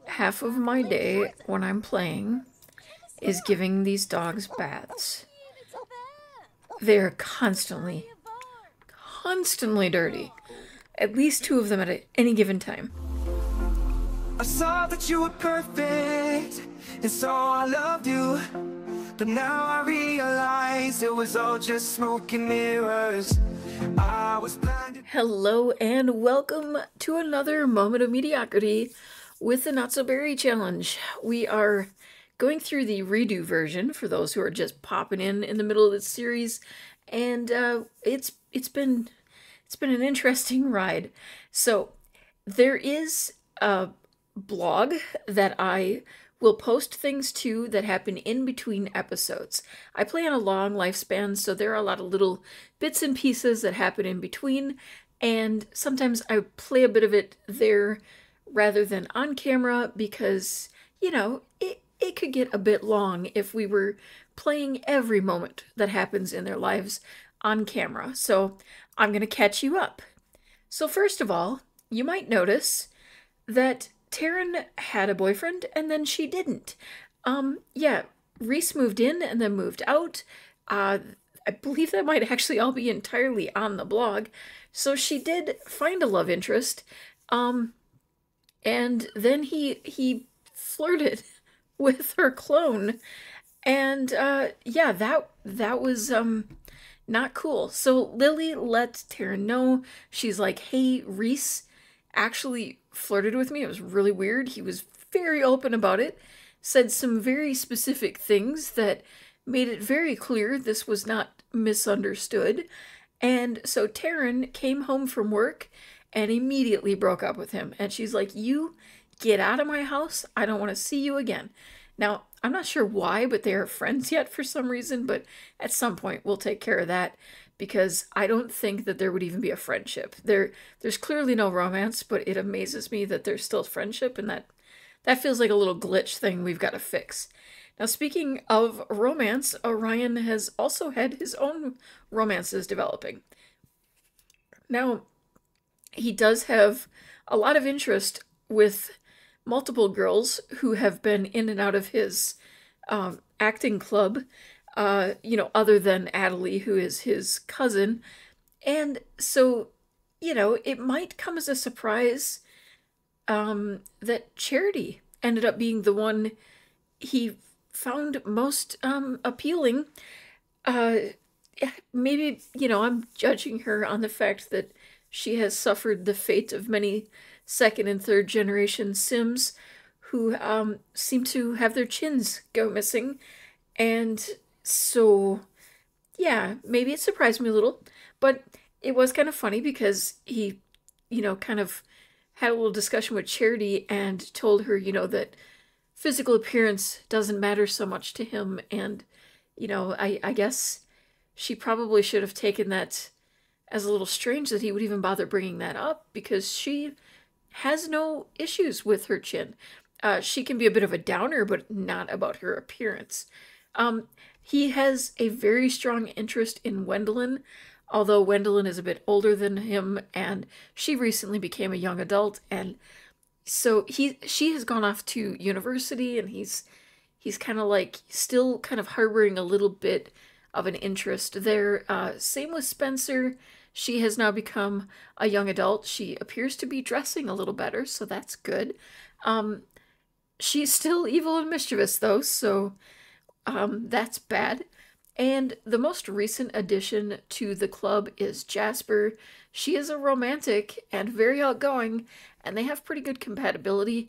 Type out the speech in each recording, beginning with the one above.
Half of my day when I'm playing is giving these dogs baths. They're constantly dirty. At least two of them at any given time. I saw that you were perfect, and so I loved you. But now I realize it was all just smoke and mirrors. I was blinded. Hello and welcome to another moment of mediocrity with the Not So Berry Challenge. We are going through the redo version for those who are just popping in the middle of this series, and it's been an interesting ride. So there is a blog that I will post things to that happen in between episodes. I play on a long lifespan, so there are a lot of little bits and pieces that happen in between, and sometimes I play a bit of it there rather than on camera because, you know, it could get a bit long if we were playing every moment that happens in their lives on camera. So I'm going to catch you up. So first of all, you might notice that Taryn had a boyfriend and then she didn't. Yeah, Reese moved in and then moved out. I believe that might actually all be entirely on the blog. So she did find a love interest. And then he flirted with her clone. And yeah, that was not cool. So Lily let Taryn know. She's like, "Hey, Reese actually flirted with me. It was really weird. He was very open about it, said some very specific things that made it very clear this was not misunderstood." And so Taryn came home from work and immediately broke up with him. And she's like, "You get out of my house. I don't want to see you again." Now, I'm not sure why, but they are friends yet for some reason, but at some point we'll take care of that, because I don't think that there would even be a friendship. There's clearly no romance, but it amazes me that there's still friendship, and that feels like a little glitch thing we've got to fix. Now, speaking of romance, Orion has also had his own romances developing. Now, he does have a lot of interest with multiple girls who have been in and out of his acting club, other than Adelie, who is his cousin. And so, it might come as a surprise that Charity ended up being the one he found most appealing. Maybe, I'm judging her on the fact that she has suffered the fate of many second and third generation Sims who seem to have their chins go missing. And so, yeah, maybe it surprised me a little, but it was kind of funny because he, kind of had a little discussion with Charity and told her, that physical appearance doesn't matter so much to him. And, I guess she probably should have taken that as a little strange that he would even bother bringing that up, because she has no issues with her chin. She can be a bit of a downer, but not about her appearance. He has a very strong interest in Wendelin, although Wendelin is a bit older than him, and she recently became a young adult, and so she has gone off to university, and he's kind of like still kind of harboring a little bit of an interest there. Same with Spencer. She has now become a young adult. She appears to be dressing a little better, so that's good. She's still evil and mischievous, though, so that's bad. And the most recent addition to the club is Jasper. She is a romantic and very outgoing, and they have pretty good compatibility,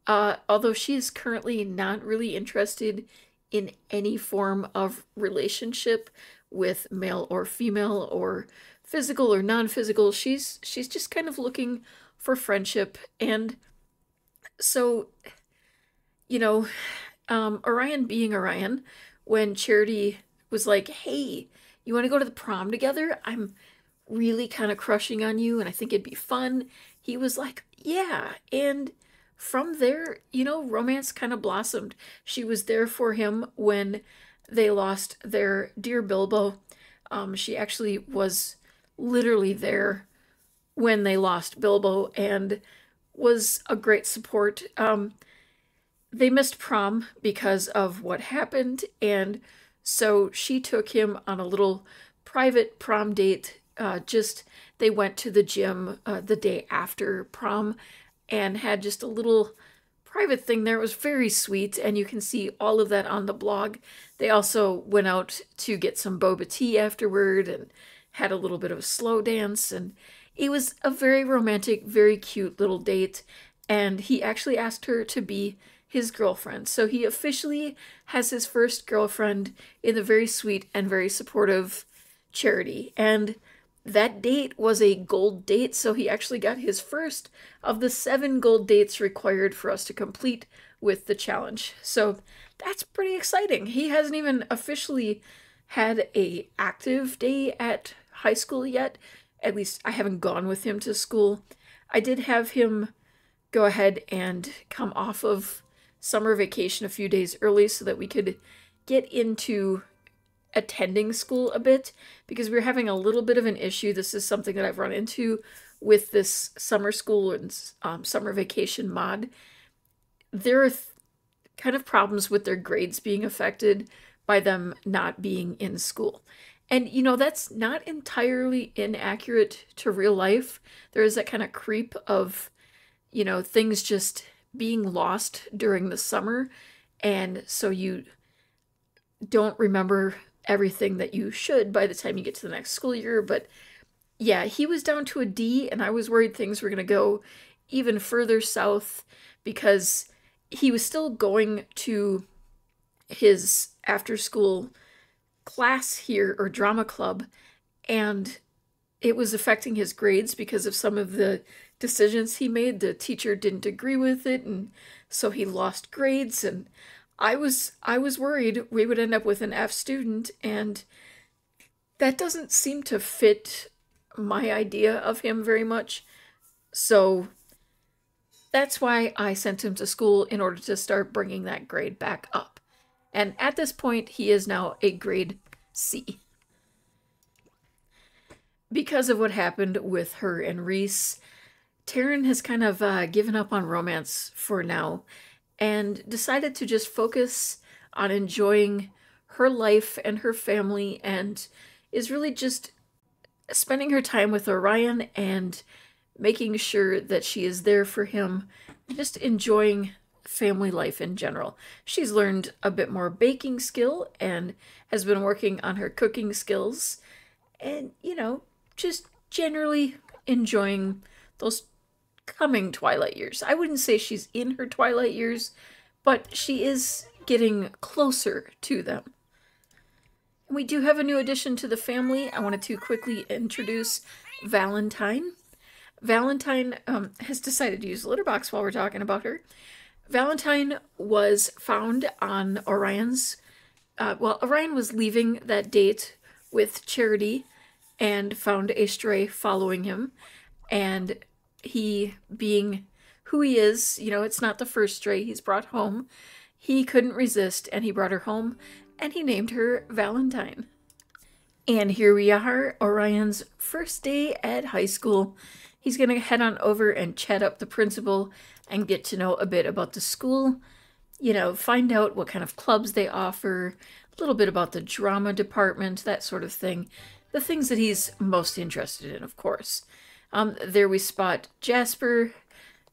although she is currently not really interested in any form of relationship with male or female or physical or non-physical. She's just kind of looking for friendship. And so, Orion being Orion, when Charity was like, "Hey, you want to go to the prom together? I'm really kind of crushing on you and I think it'd be fun," he was like, "Yeah." And from there, romance kind of blossomed. She was there for him when they lost their dear Bilbo. She actually was literally there when they lost Bilbo, and was a great support. They missed prom because of what happened, and so she took him on a little private prom date. Just they went to the gym the day after prom and had just a little private thing there. It was very sweet, and you can see all of that on the blog. They also went out to get some boba tea afterward and had a little bit of a slow dance, and it was a very romantic, very cute little date. And he actually asked her to be his girlfriend. So he officially has his first girlfriend in the very sweet and very supportive Charity. And that date was a gold date, so he actually got his first of the 7 gold dates required for us to complete with the challenge. So that's pretty exciting. He hasn't even officially had a active day at high school yet. At least I haven't gone with him to school. I did have him go ahead and come off of summer vacation a few days early so that we could get into attending school a bit, because we were having a little bit of an issue. This is something that I've run into with this summer school and summer vacation mod. There are kind of problems with their grades being affected by them not being in school. And, you know, that's not entirely inaccurate to real life. There is that kind of creep of, you know, things just being lost during the summer. And so you don't remember everything that you should by the time you get to the next school year. But yeah, he was down to a D, and I was worried things were going to go even further south because he was still going to his after school class here, or drama club, and it was affecting his grades because of some of the decisions he made. The teacher didn't agree with it, and so he lost grades, and I was worried we would end up with an F student, and that doesn't seem to fit my idea of him very much. So that's why I sent him to school, in order to start bringing that grade back up. And at this point, he is now a grade C. Because of what happened with her and Reese, Taryn has kind of given up on romance for now and decided to just focus on enjoying her life and her family, and is really just spending her time with Orion and making sure that she is there for him, just enjoying family life in general. She's learned a bit more baking skill and has been working on her cooking skills, and, you know, just generally enjoying those coming twilight years. I wouldn't say she's in her twilight years, but she is getting closer to them. And we do have a new addition to the family. I wanted to quickly introduce Valentine. Valentine has decided to use a litter box while we're talking about her. Valentine was found on Orion's, Orion was leaving that date with Charity and found a stray following him, and he, being who he is, you know, it's not the first stray he's brought home, he couldn't resist, and he brought her home, and he named her Valentine. And here we are, Orion's first day at high school. He's going to head on over and chat up the principal and get to know a bit about the school, you know, find out what kind of clubs they offer, a little bit about the drama department, that sort of thing. The things that he's most interested in, of course. There we spot Jasper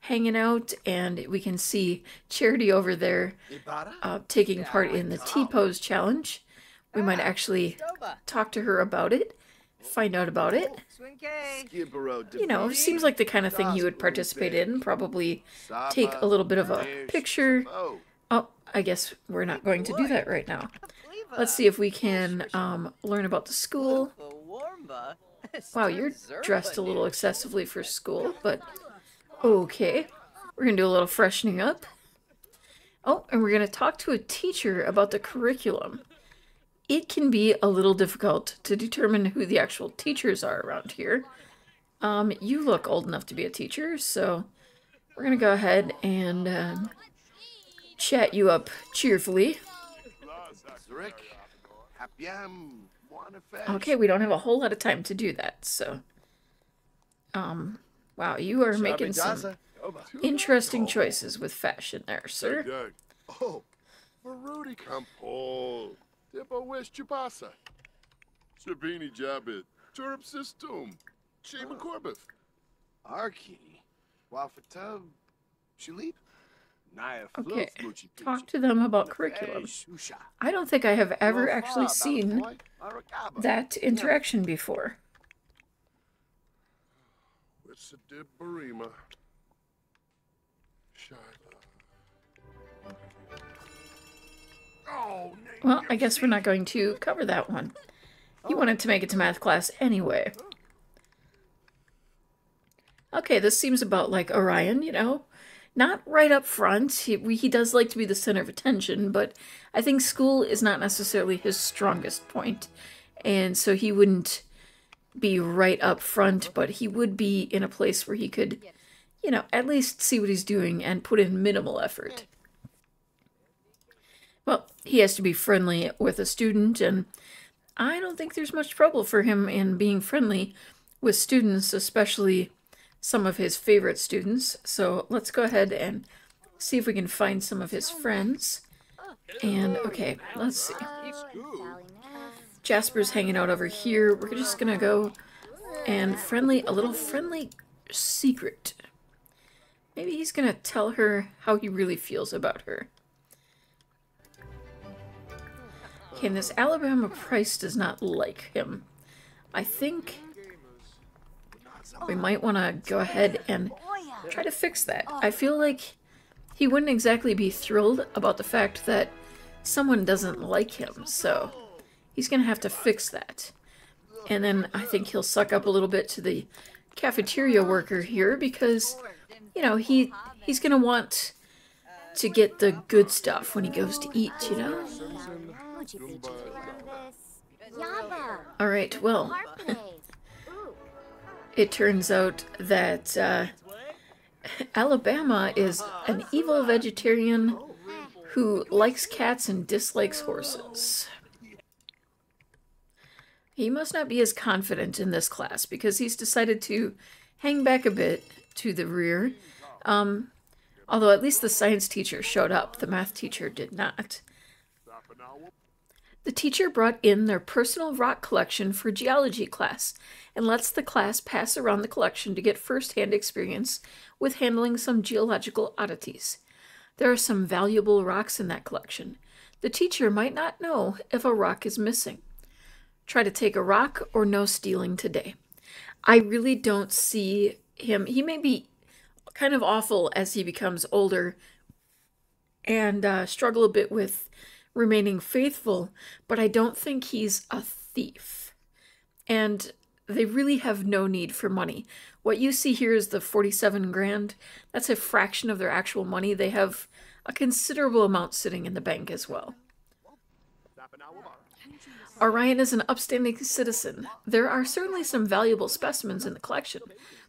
hanging out, and we can see Charity over there taking part in the T-pose challenge. We might actually talk to her about it, find out about it. You know, seems like the kind of thing he would participate in, probably take a little bit of a picture. Oh, I guess we're not going to do that right now. Let's see if we can learn about the school. Wow, you're dressed a little excessively for school, but okay. We're going to do a little freshening up. Oh, and we're going to talk to a teacher about the curriculum. It can be a little difficult to determine who the actual teachers are around here. You look old enough to be a teacher, so we're going to go ahead and chat you up cheerfully. Okay, we don't have a whole lot of time to do that, so... wow, you are making some Interesting choices with fashion there, sir. Oh, Rudy Campol. Tipo wish chupasa. Sabini jabit. Turp system. Shame Corbeth. Arki. Wafata. Shulip. Okay, talk to them about curriculum. I don't think I have ever actually seen that interaction before. What's the Barima? Well, I guess we're not going to cover that one. He wanted to make it to math class anyway. Okay, this seems about like Orion, you know? Not right up front. He does like to be the center of attention, but I think school is not necessarily his strongest point. And so he wouldn't be right up front, but he would be in a place where he could, you know, at least see what he's doing and put in minimal effort. Well, he has to be friendly with a student, and I don't think there's much trouble for him in being friendly with students, especially some of his favorite students. So let's go ahead and see if we can find some of his friends. And, okay, let's see. Jasper's hanging out over here. We're just gonna go and a little friendly secret. Maybe he's gonna tell her how he really feels about her. Okay, and this Alabama Price does not like him. I think we might want to go ahead and try to fix that. I feel like he wouldn't exactly be thrilled about the fact that someone doesn't like him, so he's going to have to fix that. And then I think he'll suck up a little bit to the cafeteria worker here because, you know, he's going to want to get the good stuff when he goes to eat, you know? Alright, well, it turns out that Alabama is an evil vegetarian who likes cats and dislikes horses. He must not be as confident in this class because he's decided to hang back a bit to the rear. Although at least the science teacher showed up, the math teacher did not. The teacher brought in their personal rock collection for geology class and lets the class pass around the collection to get first-hand experience with handling some geological oddities. There are some valuable rocks in that collection. The teacher might not know if a rock is missing. Try to take a rock or no stealing today. I really don't see him. He may be kind of awful as he becomes older and struggle a bit with remaining faithful, but I don't think he's a thief. And they really have no need for money. What you see here is the 47 grand. That's a fraction of their actual money. They have a considerable amount sitting in the bank as well. Orion is an upstanding citizen. There are certainly some valuable specimens in the collection,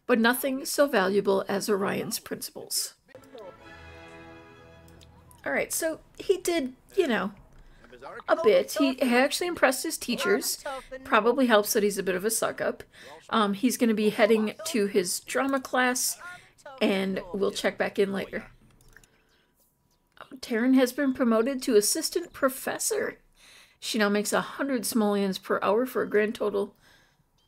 but nothing so valuable as Orion's principles. Alright, so he did, you know, a bit. He actually impressed his teachers. Probably helps that he's a bit of a suck-up. He's going to be heading to his drama class, and we'll check back in later. Taryn has been promoted to assistant professor. She now makes 100 simoleons per hour for a grand total,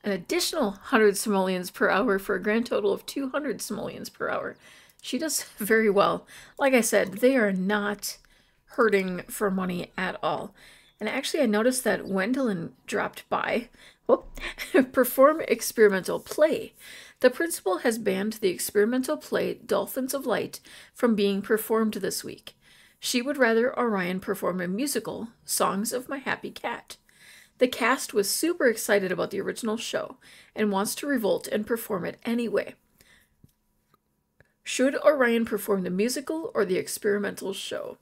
an additional 100 simoleons per hour for a grand total of 200 simoleons per hour. She does very well. Like I said, they are not hurting for money at all. And actually, I noticed that Gwendolyn dropped by. Oh, perform experimental play. The principal has banned the experimental play Dolphins of Light from being performed this week. She would rather Orion perform a musical, Songs of My Happy Cat. The cast was super excited about the original show and wants to revolt and perform it anyway. Should Orion perform the musical or the experimental show?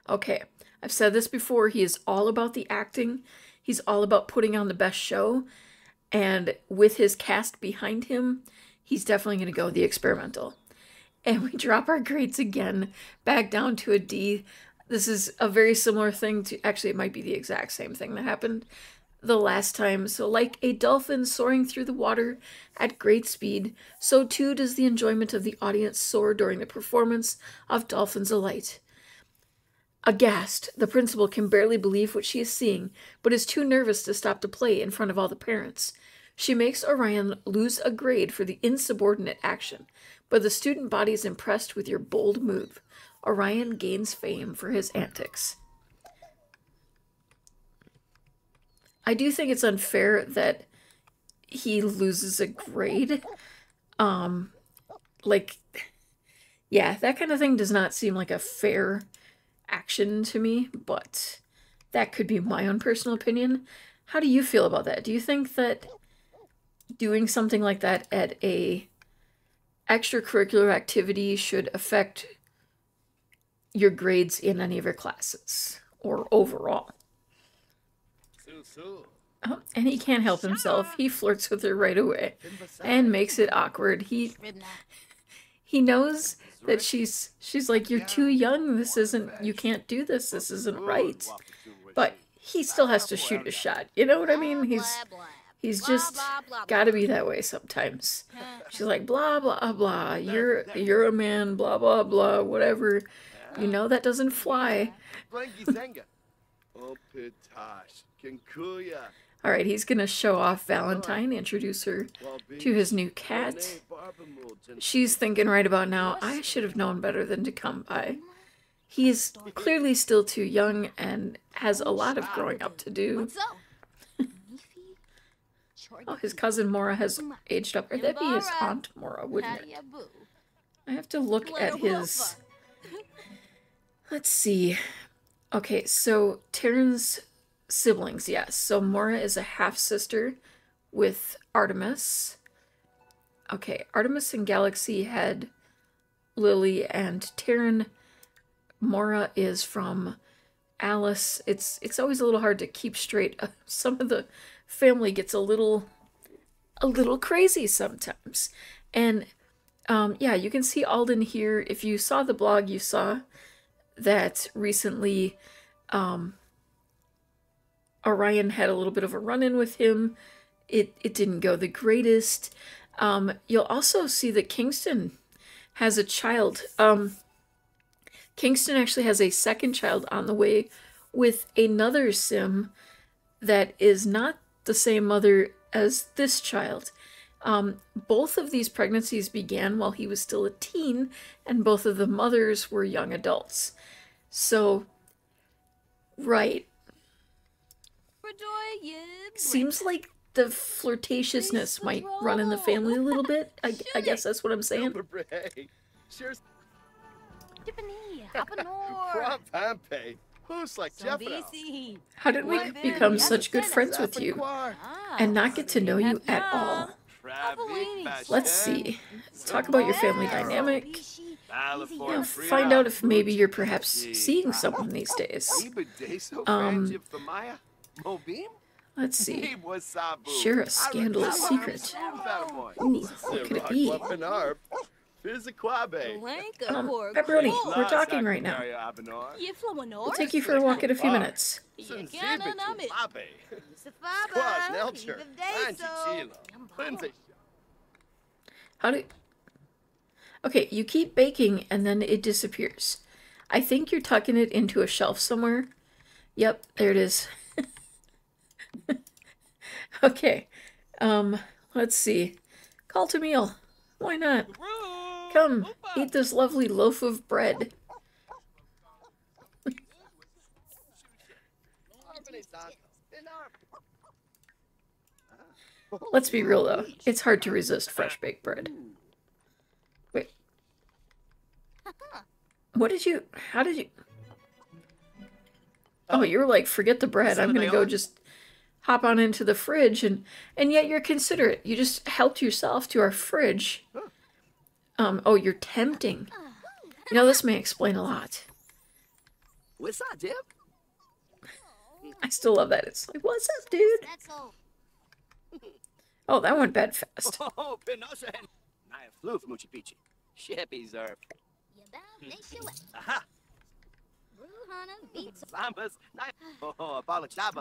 Okay, I've said this before, he is all about the acting. He's all about putting on the best show. And with his cast behind him, he's definitely going to go the experimental. And we drop our grades again, back down to a D. This is a very similar thing to, actually it might be the exact same thing that happened the last time. So like a dolphin soaring through the water at great speed, so too does the enjoyment of the audience soar during the performance of Dolphins Alight. Aghast, the principal can barely believe what she is seeing, but is too nervous to stop to play in front of all the parents. She makes Orion lose a grade for the insubordinate action, but the student body is impressed with your bold move. Orion gains fame for his antics. I do think it's unfair that he loses a grade. Like, yeah, that kind of thing does not seem like a fair action to me, but that could be my own personal opinion. How do you feel about that? Do you think that doing something like that at a extracurricular activity should affect your grades in any of your classes or overall? Oh, and he can't help himself. He flirts with her right away and makes it awkward. He knows that she's like, you're too young. This isn't, you can't do this. This isn't right. But he still has to shoot a shot. You know what I mean? He's just got to be that way sometimes. She's like, blah, blah, blah. You're a man, blah, blah, blah, whatever. You know that doesn't fly. All right, he's going to show off Valentine, introduce her to his new cat. She's thinking right about now, I should have known better than to come by. He's clearly still too young and has a lot of growing up to do. Oh, his cousin Mora has aged up. Or that'd be his aunt Mora, wouldn't it? I have to look at his... Let's see. Okay, so Terran's siblings, yes. So Mora is a half-sister with Artemis. Okay, Artemis and Galaxy had Lily, and Terran. Mora is from Alice. It's always a little hard to keep straight. Some of the family gets a little crazy sometimes. And yeah, you can see Alden here. If you saw the blog, you saw that recently Orion had a little bit of a run-in with him. It didn't go the greatest. You'll also see that Kingston has a child. Kingston actually has a second child on the way with another sim that is not the same mother as this child. Both of these pregnancies began while he was still a teen, and both of the mothers were young adults. So, right. Seems like the flirtatiousness might run in the family a little bit. I guess that's what I'm saying. How did we become such good friends with you and not get to know you at all? Let's see. Talk about your family dynamic. Yeah, find out if maybe you're perhaps seeing someone these days. Let's see. Share a scandalous secret. Ooh, what could it be? Pepperoni, we're talking right now. We'll take you for a walk in a few minutes. How do... Okay, you keep baking and then it disappears. I think you're tucking it into a shelf somewhere. Yep, there it is. Okay, let's see. Call to meal. Why not? Come, eat this lovely loaf of bread. Let's be real though, it's hard to resist fresh baked bread. Wait. What did you... How did you... Oh, you were like, forget the bread, I'm gonna go just hop on into the fridge, and yet you're considerate. You just helped yourself to our fridge. Oh, you're tempting. You know, this may explain a lot. What's up, Dip? I still love that. It's like, what's up, dude? Oh, that went bad fast. Oh, Pinocha. I flew from Uchi Pichi. Shippies are. Aha.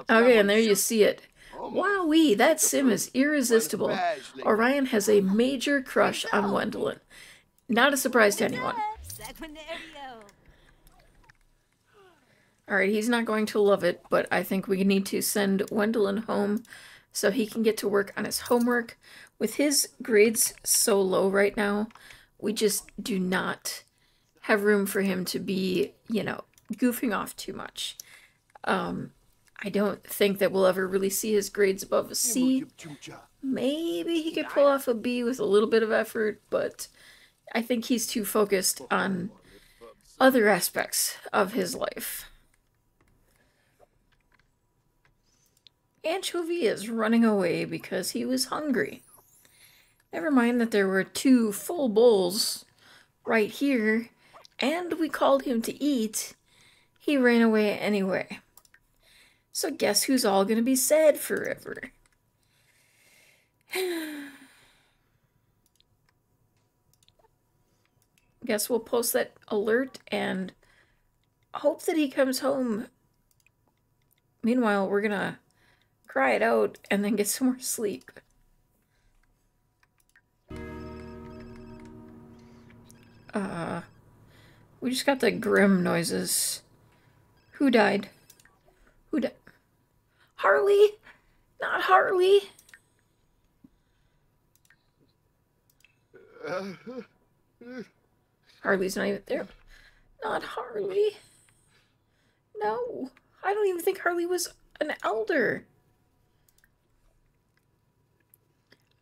Okay, and there you see it. Wowee, that sim is irresistible. Orion has a major crush on Gwendolyn. Not a surprise to anyone. Alright, he's not going to love it, but I think we need to send Gwendolyn home so he can get to work on his homework. With his grades so low right now, we just do not have room for him to be, you know, goofing off too much. I don't think that we'll ever really see his grades above a C. Maybe he could pull off a B with a little bit of effort, but I think he's too focused on other aspects of his life. Anchovy is running away because he was hungry. Never mind that there were 2 full bowls right here, and we called him to eat. He ran away anyway. So guess who's all gonna be sad forever? Guess we'll post that alert and hope that he comes home. Meanwhile, we're gonna cry it out and then get some more sleep. We just got the grim noises. Who died? Who died? Harley? Not Harley. Harley's not even there. Not Harley. No. I don't even think Harley was an elder.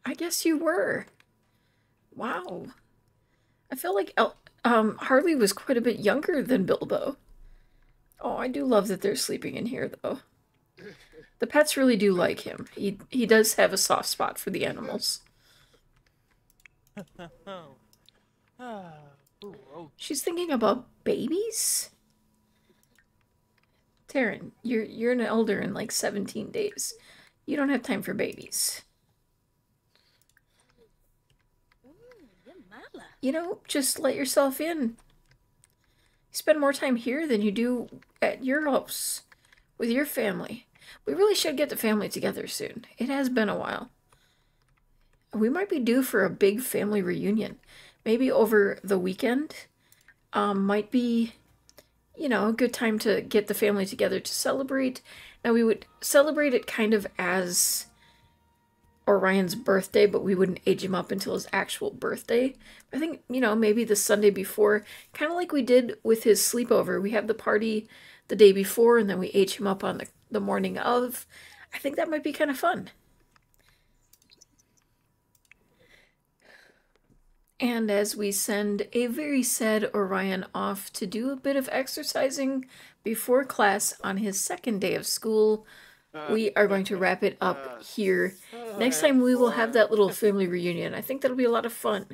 I guess you were. Wow. I feel like Harley was quite a bit younger than Bilbo. Oh, I do love that they're sleeping in here, though. The pets really do like him. He does have a soft spot for the animals. She's thinking about babies? Taryn, you're an elder in like 17 days. You don't have time for babies. You know, just let yourself in. You spend more time here than you do at your house with your family. We really should get the family together soon. It has been a while. We might be due for a big family reunion. Maybe over the weekend. Might be, you know, a good time to get the family together to celebrate. Now, we would celebrate it kind of as Orion's birthday, but we wouldn't age him up until his actual birthday. I think, you know, maybe the Sunday before, kind of like we did with his sleepover. We have the party the day before, and then we age him up on the morning of. I think that might be kind of fun. And as we send a very sad Orion off to do a bit of exercising before class on his second day of school, we are going to wrap it up here. Next time we will have that little family reunion. I think that'll be a lot of fun.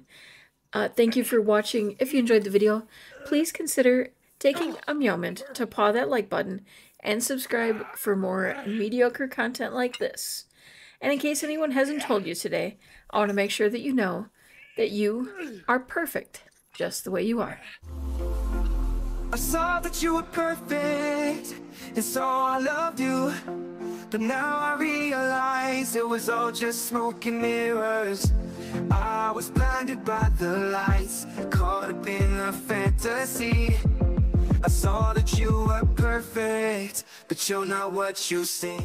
Thank you for watching. If you enjoyed the video, please consider taking a moment to paw that like button and subscribe for more mediocre content like this. And in case anyone hasn't told you today, I want to make sure that you know that you are perfect just the way you are. I saw that you were perfect, and so I loved you. But now I realize it was all just smoke and mirrors. I was blinded by the lights, caught up in a fantasy. I saw that you were perfect, but you're not what you seem.